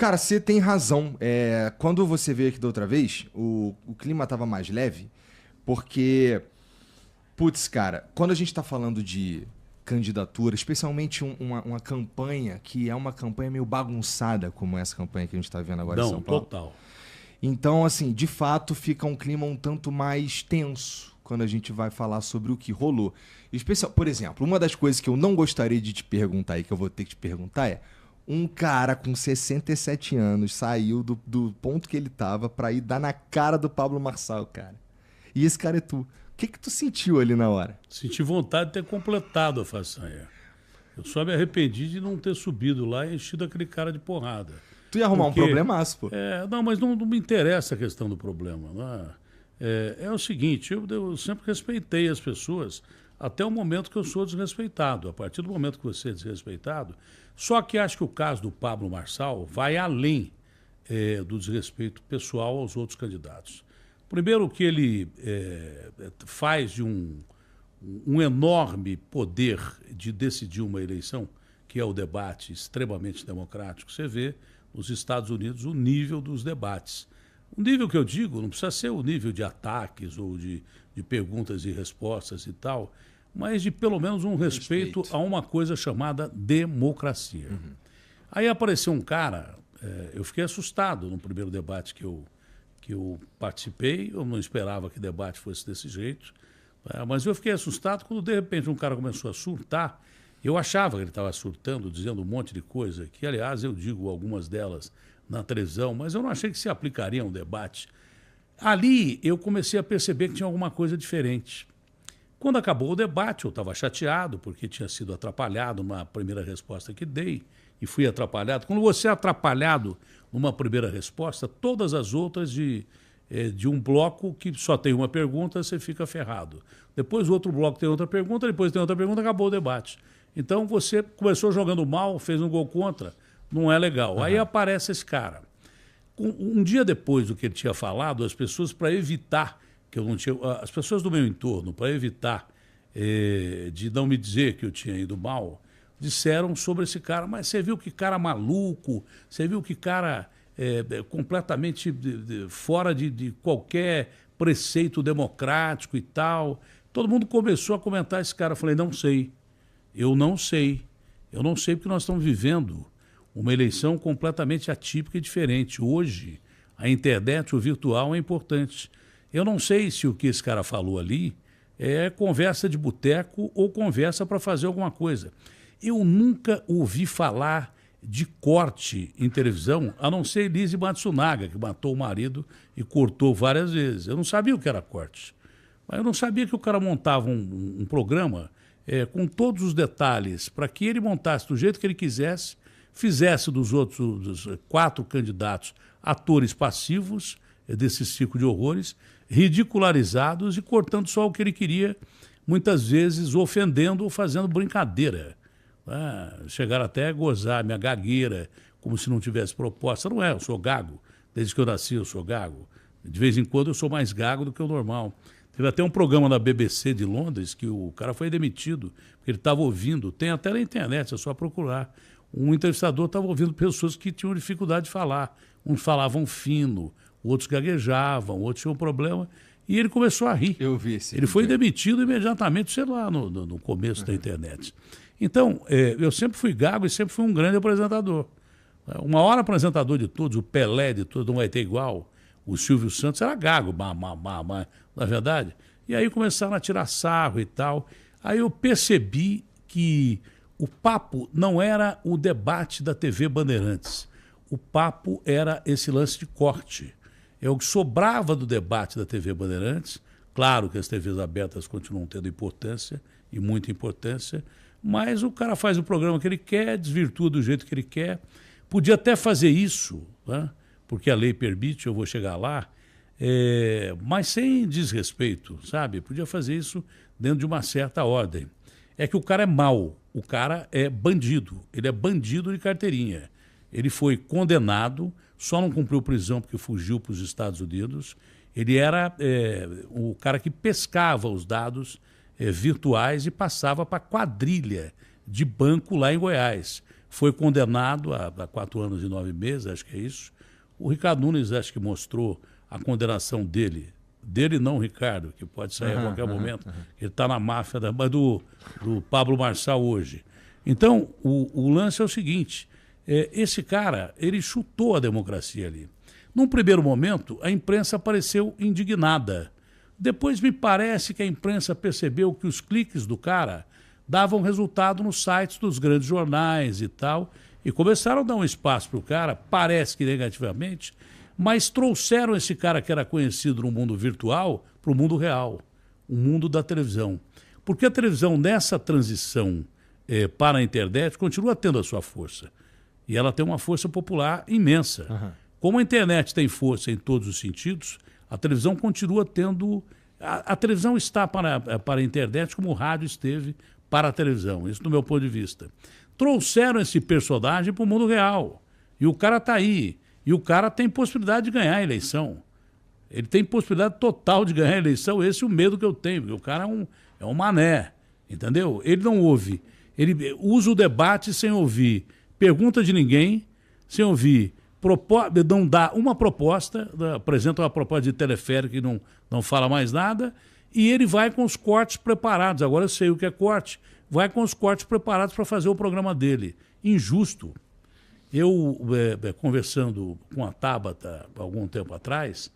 Cara, você tem razão. Quando você veio aqui da outra vez, o clima tava mais leve, porque, putz, cara, quando a gente tá falando de candidatura, especialmente uma campanha que é uma campanha meio bagunçada, como essa campanha que a gente tá vendo agora em Não, São Paulo. total. Então, assim, de fato, fica um clima um tanto mais tenso quando a gente vai falar sobre o que rolou. Por exemplo, uma das coisas que eu não gostaria de te perguntar e que eu vou ter que te perguntar é: um cara com 67 anos saiu do ponto que ele tava pra ir dar na cara do Pablo Marçal, cara. E esse cara é tu. O que que tu sentiu ali na hora? Senti vontade de ter completado a façanha. Eu só me arrependi de não ter subido lá e enchido aquele cara de porrada. Tu ia arrumar um problemaço, pô. Não, mas não me interessa a questão do problema. Não é o seguinte, eu sempre respeitei as pessoas até o momento que eu sou desrespeitado. A partir do momento que você é desrespeitado, só que acho que o caso do Pablo Marçal vai além do desrespeito pessoal aos outros candidatos. Primeiro que ele faz de um enorme poder de decidir uma eleição, que é o debate extremamente democrático. Você vê nos Estados Unidos o nível dos debates. O nível que eu digo não precisa ser o nível de ataques ou de perguntas e respostas e tal, mas de pelo menos um respeito a uma coisa chamada democracia. Uhum. Aí apareceu um cara, eu fiquei assustado no primeiro debate que eu participei, eu não esperava que o debate fosse desse jeito, mas eu fiquei assustado quando de repente um cara começou a surtar. Eu achava que ele estava surtando, dizendo um monte de coisa, que aliás eu digo algumas delas na televisão, mas eu não achei que se aplicaria a um debate. Ali eu comecei a perceber que tinha alguma coisa diferente. Quando acabou o debate, eu estava chateado, porque tinha sido atrapalhado numa primeira resposta que dei, e fui atrapalhado. Quando você é atrapalhado numa primeira resposta, todas as outras de um bloco que só tem uma pergunta, você fica ferrado. Depois o outro bloco tem outra pergunta, depois tem outra pergunta, acabou o debate. Então você começou jogando mal, fez um gol contra, não é legal. Uhum. Aí aparece esse cara. Um dia depois do que ele tinha falado, as pessoas, para evitar que eu não tinha... As pessoas do meu entorno, para evitar de não me dizer que eu tinha ido mal, disseram sobre esse cara: mas você viu que cara maluco, você viu que cara completamente fora de qualquer preceito democrático e tal. Todo mundo começou a comentar esse cara. Eu falei: não sei. Eu não sei porque nós estamos vivendo uma eleição completamente atípica e diferente. Hoje, a internet, o virtual é importante. Eu não sei se o que esse cara falou ali é conversa de boteco ou conversa para fazer alguma coisa. Eu nunca ouvi falar de corte em televisão, a não ser Elise Matsunaga, que matou o marido e cortou várias vezes. Eu não sabia o que era corte. Mas eu não sabia que o cara montava um programa com todos os detalhes, para que ele montasse do jeito que ele quisesse, fizesse dos outros 4 candidatos atores passivos desse ciclo de horrores, ridicularizados e cortando só o que ele queria, muitas vezes ofendendo ou fazendo brincadeira. Chegaram até a gozar minha gagueira, como se não tivesse proposta. Não é, eu sou gago. Desde que eu nasci eu sou gago. De vez em quando eu sou mais gago do que o normal. Teve até um programa na BBC de Londres que o cara foi demitido, porque ele estava ouvindo, tem até na internet, é só procurar. Um entrevistador estava ouvindo pessoas que tinham dificuldade de falar. Uns falavam fino, outros gaguejavam, outros tinham problema, e ele começou a rir. Eu vi esse Ele foi demitido imediatamente, sei lá, no começo da internet. Então, eu sempre fui gago e sempre fui um grande apresentador. O maior apresentador de todos, o Pelé de todos, não vai ter igual. O Silvio Santos era gago, na verdade. E aí começaram a tirar sarro e tal. Aí eu percebi que o papo não era o debate da TV Bandeirantes. O papo era esse lance de corte. É o que sobrava do debate da TV Bandeirantes. Claro que as TVs abertas continuam tendo importância, e muita importância, mas o cara faz o programa que ele quer, desvirtua do jeito que ele quer. Podia até fazer isso, né? Porque a lei permite, eu vou chegar lá, mas sem desrespeito, sabe? Podia fazer isso dentro de uma certa ordem. É que o cara é mau, o cara é bandido, ele é bandido de carteirinha. Ele foi condenado, só não cumpriu prisão porque fugiu para os Estados Unidos. Ele era o cara que pescava os dados virtuais e passava para quadrilha de banco lá em Goiás. foi condenado a 4 anos e 9 meses, acho que é isso. O Ricardo Nunes acho que mostrou a condenação dele. Dele não, Ricardo, que pode sair a qualquer momento. Ele está na máfia do Pablo Marçal hoje. Então, o lance é o seguinte, esse cara, ele chutou a democracia ali. Num primeiro momento, a imprensa apareceu indignada. Depois me parece que a imprensa percebeu que os cliques do cara davam resultado nos sites dos grandes jornais e tal, e começaram a dar um espaço para o cara, parece que negativamente, mas trouxeram esse cara que era conhecido no mundo virtual para o mundo real, o mundo da televisão. Porque a televisão, nessa transição para a internet, continua tendo a sua força. E ela tem uma força popular imensa. Uhum. Como a internet tem força em todos os sentidos, a televisão continua tendo... A televisão está para a internet como o rádio esteve para a televisão, isso do meu ponto de vista. Trouxeram esse personagem para o mundo real. E o cara está aí. E o cara tem possibilidade de ganhar a eleição. Ele tem possibilidade total de ganhar a eleição. Esse é o medo que eu tenho, porque o cara é um mané, entendeu? Ele não ouve. Ele usa o debate sem ouvir pergunta de ninguém, sem ouvir, não dá uma proposta, apresenta uma proposta de teleférico que não fala mais nada, e ele vai com os cortes preparados. Agora eu sei o que é corte. Vai com os cortes preparados para fazer o programa dele. Injusto. Eu, conversando com a Tabata algum tempo atrás,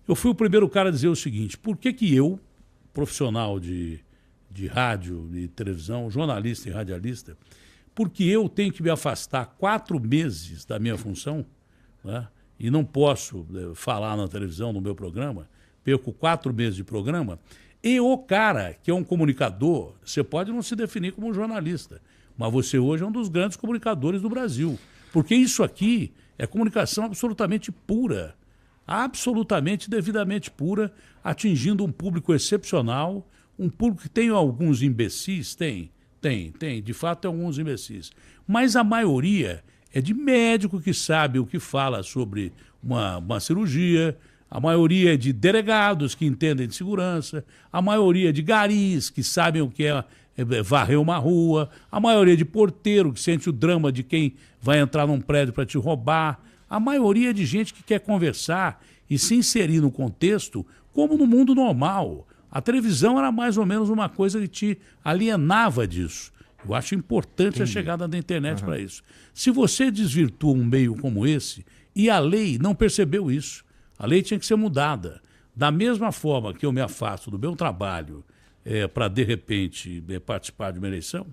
eu fui o primeiro cara a dizer o seguinte: por que eu, profissional de rádio e televisão, jornalista e radialista, porque eu tenho que me afastar 4 meses da minha função, né, e não posso falar na televisão no meu programa, perco 4 meses de programa, e o cara que é um comunicador, você pode não se definir como um jornalista, mas você hoje é um dos grandes comunicadores do Brasil. Porque isso aqui é comunicação absolutamente pura, absolutamente, devidamente pura, atingindo um público excepcional, um público que tem alguns imbecis, tem, de fato tem alguns imbecis. Mas a maioria é de médico que sabe o que fala sobre uma cirurgia, a maioria é de delegados que entendem de segurança, a maioria é de garis que sabem o que é varrer uma rua, a maioria de porteiro que sente o drama de quem vai entrar num prédio para te roubar, a maioria de gente que quer conversar e se inserir no contexto como no mundo normal. A televisão era mais ou menos uma coisa que te alienava disso. Eu acho importante a chegada da internet para isso. Se você desvirtua um meio como esse, e a lei não percebeu isso, a lei tinha que ser mudada. Da mesma forma que eu me afasto do meu trabalho para, de repente, participar de uma eleição,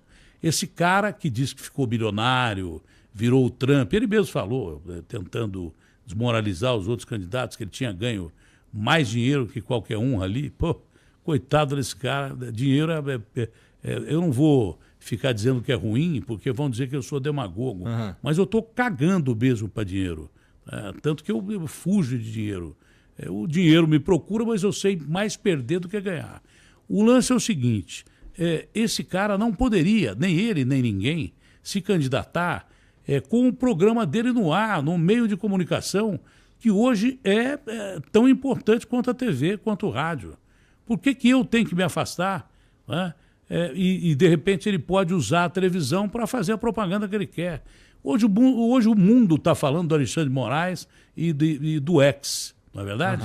esse cara que diz que ficou bilionário, virou o Trump, ele mesmo falou, tentando desmoralizar os outros candidatos, que ele tinha ganho mais dinheiro que qualquer um ali. Pô, coitado desse cara, dinheiro eu não vou ficar dizendo que é ruim, porque vão dizer que eu sou demagogo, mas eu estou cagando mesmo para dinheiro. Tanto que eu fujo de dinheiro. O dinheiro me procura, mas eu sei mais perder do que ganhar. O lance é o seguinte, esse cara não poderia, nem ele, nem ninguém, se candidatar com o programa dele no ar, no meio de comunicação, que hoje é tão importante quanto a TV, quanto o rádio. Por que eu tenho que me afastar? Né? E, de repente, ele pode usar a televisão para fazer a propaganda que ele quer. Hoje o mundo está falando do Alexandre de Moraes e do ex, não é verdade?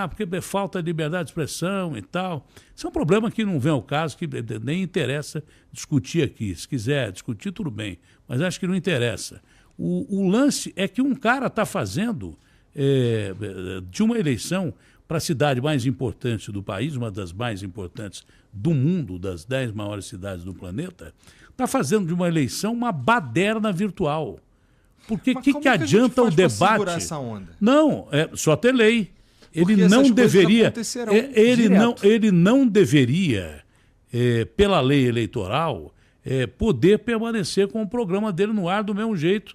Porque falta de liberdade de expressão e tal. Isso é um problema que não vem ao caso, que nem interessa discutir aqui. Se quiser discutir, tudo bem, mas acho que não interessa. O lance é que um cara está fazendo de uma eleição para a cidade mais importante do país, uma das mais importantes do mundo, das 10 maiores cidades do planeta, está fazendo de uma eleição uma baderna virtual. Porque o que adianta o debate? Essa onda? Não, só ter lei. Ele não deveria. Ele não deveria, pela lei eleitoral, poder permanecer com o programa dele no ar do mesmo jeito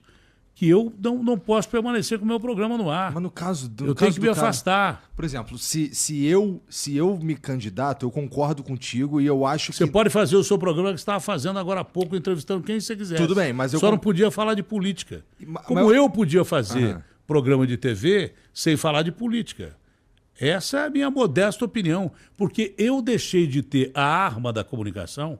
que eu não posso permanecer com o meu programa no ar. Mas no caso do eu tenho que me afastar. Por exemplo, se eu me candidato, eu concordo contigo e eu acho que... Você pode fazer o seu programa que você estava fazendo agora há pouco, entrevistando quem você quiser. Tudo bem, mas eu... Só não podia falar de política. Eu podia fazer programa de TV sem falar de política. Essa é a minha modesta opinião, porque eu deixei de ter a arma da comunicação,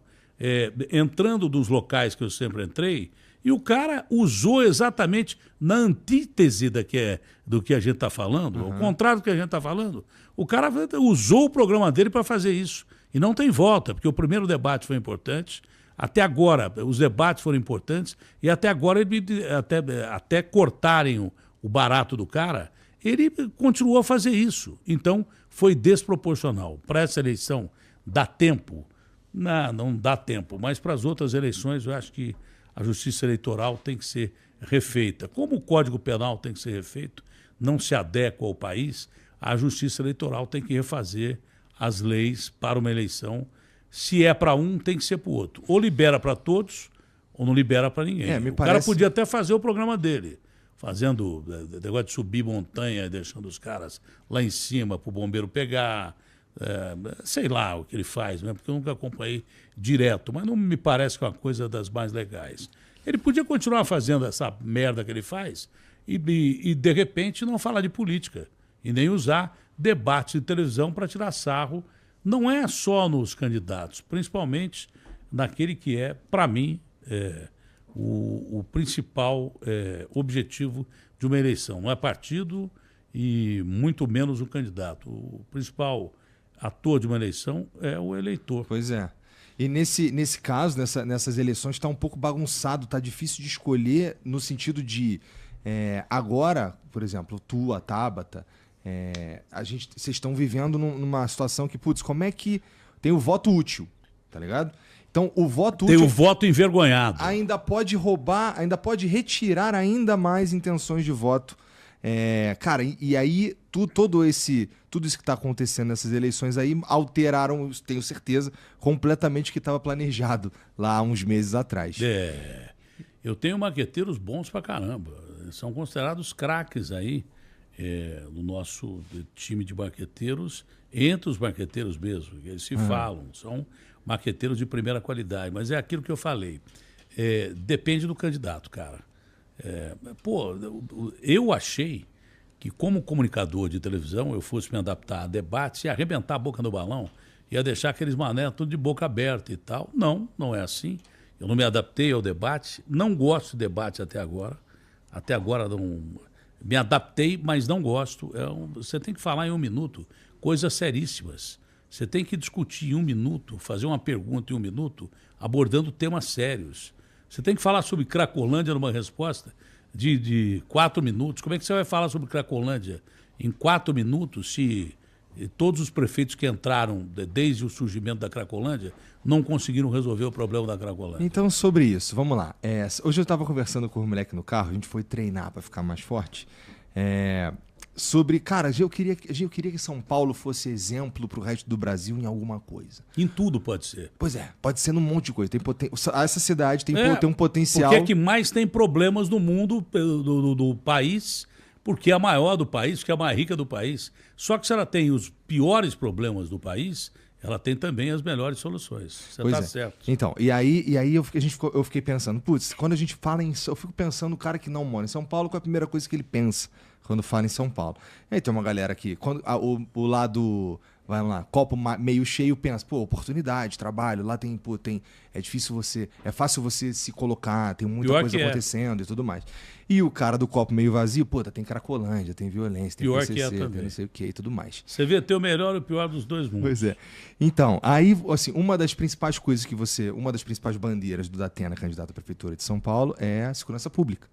entrando nos locais que eu sempre entrei, E o cara usou exatamente na antítese do que a gente está falando, ao contrário do que a gente está falando. O cara usou o programa dele para fazer isso. E não tem volta, porque o primeiro debate foi importante, até agora os debates foram importantes, e até agora, até cortarem o barato do cara, ele continuou a fazer isso. Então, foi desproporcional. Para essa eleição, dá tempo? Não dá tempo, mas para as outras eleições eu acho que a justiça eleitoral tem que ser refeita. Como o Código Penal tem que ser refeito, não se adequa ao país, a justiça eleitoral tem que refazer as leis para uma eleição. Se é para um, tem que ser para o outro. Ou libera para todos, ou não libera para ninguém. O cara podia até fazer o programa dele, fazendo negócio de subir montanha, deixando os caras lá em cima para o bombeiro pegar. Sei lá o que ele faz, né? Porque eu nunca acompanhei direto, mas não me parece que é uma coisa das mais legais. Ele podia continuar fazendo essa merda que ele faz e de repente, não falar de política e nem usar debates de televisão para tirar sarro. Não é só nos candidatos, principalmente naquele que é, para mim, o principal objetivo de uma eleição. Não é partido e muito menos o candidato. O principal ator de uma eleição é o eleitor. Pois é. E nesse caso, nessas eleições, está um pouco bagunçado, está difícil de escolher no sentido de agora, por exemplo, tu, a Tabata, vocês estão vivendo numa situação que, putz, como é que tem o voto útil, tá ligado? Então, o voto útil... Tem o voto envergonhado. Ainda pode roubar, ainda pode retirar ainda mais intenções de voto. Cara, e aí tudo isso que está acontecendo nessas eleições aí alteraram, tenho certeza, completamente o que estava planejado lá há uns meses atrás. Eu tenho maqueteiros bons pra caramba. São considerados craques aí no nosso time de maqueteiros, entre os maqueteiros mesmo. Eles se falam, são maqueteiros de primeira qualidade. Mas é aquilo que eu falei. Depende do candidato, cara. Eu achei que como comunicador de televisão eu fosse me adaptar a debates e arrebentar a boca no balão, ia deixar aqueles mané tudo de boca aberta e tal. Não é assim. Eu não me adaptei ao debate, não gosto de debate até agora. Até agora não me adaptei, mas não gosto. Você tem que falar em 1 minuto coisas seríssimas. Você tem que discutir em 1 minuto, fazer uma pergunta em 1 minuto, abordando temas sérios. Você tem que falar sobre Cracolândia numa resposta de 4 minutos. Como é que você vai falar sobre Cracolândia em 4 minutos se todos os prefeitos que entraram desde o surgimento da Cracolândia não conseguiram resolver o problema da Cracolândia? Então, sobre isso, vamos lá. Hoje eu estava conversando com o moleque no carro, a gente foi treinar para ficar mais forte. Sobre, cara, eu queria que São Paulo fosse exemplo pro resto do Brasil em alguma coisa. Em tudo pode ser. Pois pode ser num monte de coisa. Essa cidade tem um potencial... Porque é que mais tem problemas no mundo do país, porque é a maior do país, porque é a mais rica do país. Só que se ela tem os piores problemas do país, ela tem também as melhores soluções. Você está certo. Então, e aí eu fiquei pensando, putz, quando a gente fala eu fico pensando no cara que não mora em São Paulo, qual é a primeira coisa que ele pensa quando fala em São Paulo? E aí tem uma galera aqui, o lado, vai lá, copo meio cheio, pensa, oportunidade, trabalho, lá é fácil você se colocar, tem muita coisa acontecendo e tudo mais. E o cara do copo meio vazio, tem Cracolândia, tem violência, tem PCC, tem não sei o que e tudo mais. Você vê ter o melhor e o pior dos dois mundos. Pois é. Então, aí, assim, uma das principais bandeiras do Datena, candidato à prefeitura de São Paulo, é a segurança pública.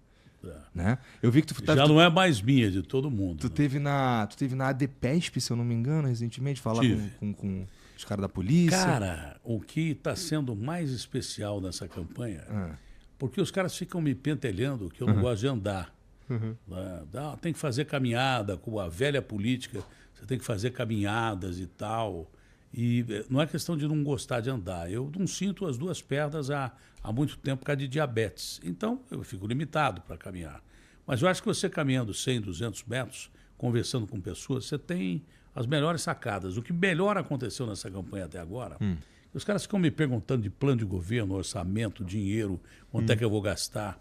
Né? Eu vi que não é mais minha, de todo mundo. Tu teve na ADPESP, se eu não me engano, recentemente, falar com os caras da polícia. Cara, o que está sendo mais especial nessa campanha, porque os caras ficam me pentelhando que eu não gosto de andar. Tem que fazer caminhada, com a velha política, você tem que fazer caminhadas e tal. E não é questão de não gostar de andar. Eu não sinto as 2 pernas há muito tempo por causa de diabetes. Então, eu fico limitado para caminhar. Mas eu acho que você caminhando 100, 200 metros, conversando com pessoas, você tem as melhores sacadas. O que melhor aconteceu nessa campanha até agora, os caras ficam me perguntando de plano de governo, orçamento, dinheiro, quanto é que eu vou gastar.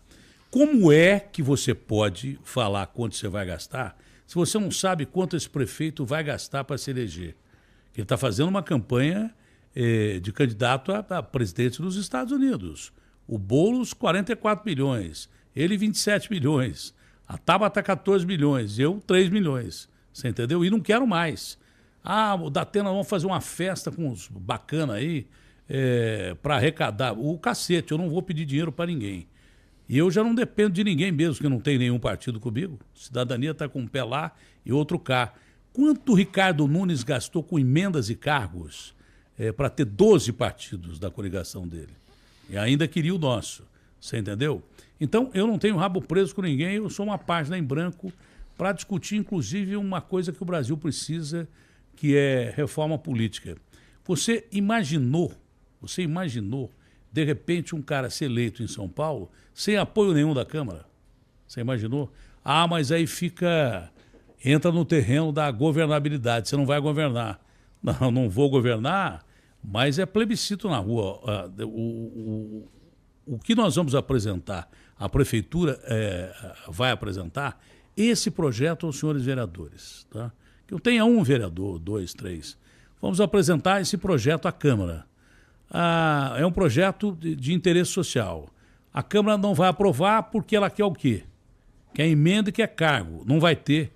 Como é que você pode falar quanto você vai gastar se você não sabe quanto esse prefeito vai gastar para se eleger? Ele está fazendo uma campanha de candidato a presidente dos Estados Unidos. O Boulos, 44 milhões. Ele, 27 milhões. A Tabata, 14 milhões. Eu, 3 milhões. Você entendeu? E não quero mais. O Datena, vamos fazer uma festa com uns bacana aí para arrecadar. O cacete, eu não vou pedir dinheiro para ninguém. E eu já não dependo de ninguém mesmo, que não tem nenhum partido comigo. Cidadania está com um pé lá e outro cá. Quanto o Ricardo Nunes gastou com emendas e cargos para ter 12 partidos da coligação dele? E ainda queria o nosso. Você entendeu? Então, eu não tenho rabo preso com ninguém, eu sou uma página em branco para discutir, inclusive, uma coisa que o Brasil precisa, que é reforma política. Você imaginou, de repente, um cara ser eleito em São Paulo sem apoio nenhum da Câmara? Você imaginou? Mas aí entra no terreno da governabilidade, você não vai governar. Não, não vou governar, mas é plebiscito na rua. O que nós vamos apresentar, a Prefeitura vai apresentar, esse projeto aos senhores vereadores. Tá? Que eu tenha um vereador, 2, 3. Vamos apresentar esse projeto à Câmara. É um projeto de interesse social. A Câmara não vai aprovar porque ela quer o quê? Quer emenda e quer cargo. Não vai ter.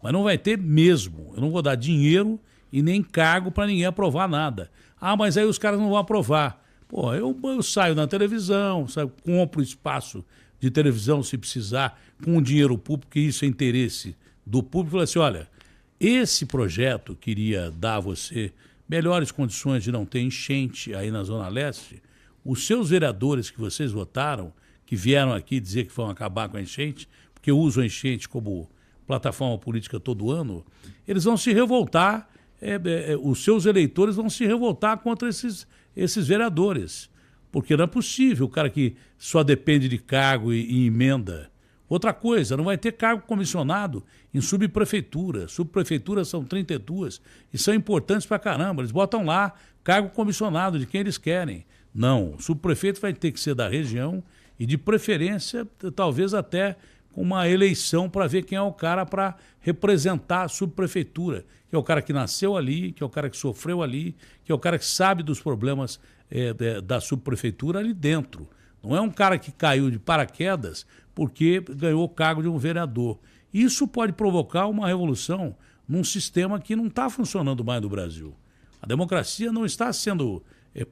Mas não vai ter mesmo. Eu não vou dar dinheiro e nem cargo para ninguém aprovar nada. Mas aí os caras não vão aprovar. Pô, eu saio na televisão, compro espaço de televisão se precisar, com dinheiro público, que isso é interesse do público. Falo assim, olha, esse projeto queria dar a você melhores condições de não ter enchente aí na Zona Leste. Os seus vereadores que vocês votaram, que vieram aqui dizer que vão acabar com a enchente, porque usam a enchente como plataforma política todo ano, eles vão se revoltar, os seus eleitores vão se revoltar contra esses vereadores. Porque não é possível o cara que só depende de cargo e emenda. Outra coisa, não vai ter cargo comissionado em subprefeitura. Subprefeituras são 32 e são importantes pra caramba. Eles botam lá cargo comissionado de quem eles querem. Não, o subprefeito vai ter que ser da região e, de preferência, talvez até com uma eleição para ver quem é o cara para representar a subprefeitura, que é o cara que nasceu ali, que é o cara que sofreu ali, que é o cara que sabe dos problemas da subprefeitura ali dentro. Não é um cara que caiu de paraquedas porque ganhou o cargo de um vereador. Isso pode provocar uma revolução num sistema que não está funcionando mais no Brasil. A democracia não está sendo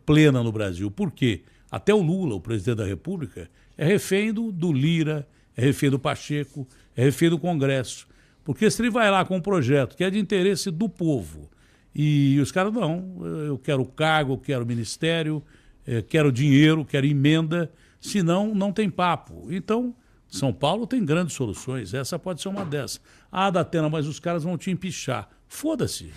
plena no Brasil. Por quê? Até o Lula, o presidente da República, é refém do Lira, é refém do Pacheco, é refém do Congresso. Porque se ele vai lá com um projeto que é de interesse do povo e os caras, não, eu quero cargo, eu quero ministério, quero dinheiro, quero emenda, senão não tem papo. Então, São Paulo tem grandes soluções, essa pode ser uma dessas. Datena, mas os caras vão te empichar. Foda-se.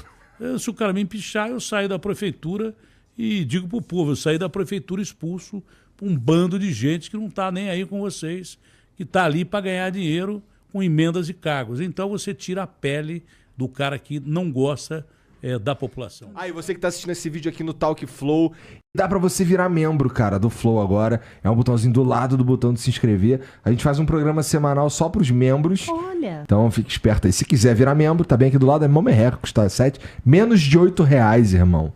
Se o cara me empichar, eu saio da prefeitura e digo pro povo, eu saí da prefeitura expulso por um bando de gente que não está nem aí com vocês, que está ali para ganhar dinheiro com emendas e cargos. Então você tira a pele do cara que não gosta da população. E você que está assistindo esse vídeo aqui no Talk Flow, dá para você virar membro, cara, do Flow agora. É um botãozinho do lado do botão de se inscrever. A gente faz um programa semanal só para os membros. Olha! Então fique esperto aí. Se quiser virar membro, tá bem aqui do lado, é mó merreca, custa menos de R$8, irmão.